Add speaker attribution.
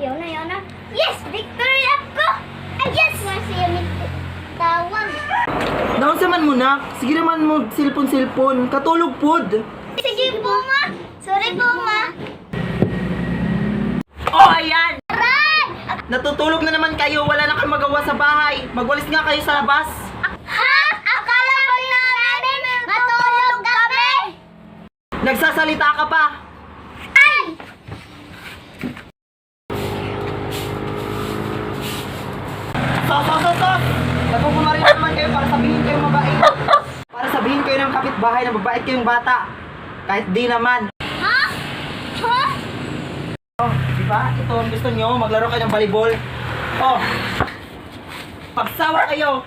Speaker 1: Yun na. Yes! Victory ako! Ay, yes! Masaya tawag.
Speaker 2: Naunsa man mo na. Sige naman mo silpon. Katulog pod.
Speaker 1: Sige po, ma. Sorry po, ma.
Speaker 2: Oh, ayan!
Speaker 1: Aray!
Speaker 2: Natutulog na naman kayo. Wala na kayong magawa sa bahay. Magwalis nga kayo sa labas.
Speaker 1: Ha? Akala mo namin matulog kami?
Speaker 2: Nagsasalita ka pa.
Speaker 1: Ay!
Speaker 2: Sos! Nagkukumari naman kayo para sabihin kayong mabait. Para sabihin kayo ng kapitbahay na mabait kayong bata. Kahit di naman.
Speaker 1: Ha? Ha?
Speaker 2: Oh, di ba? Ito ang gusto nyo. Maglaro kayo ng volleyball. Oh. Pagsawa kayo.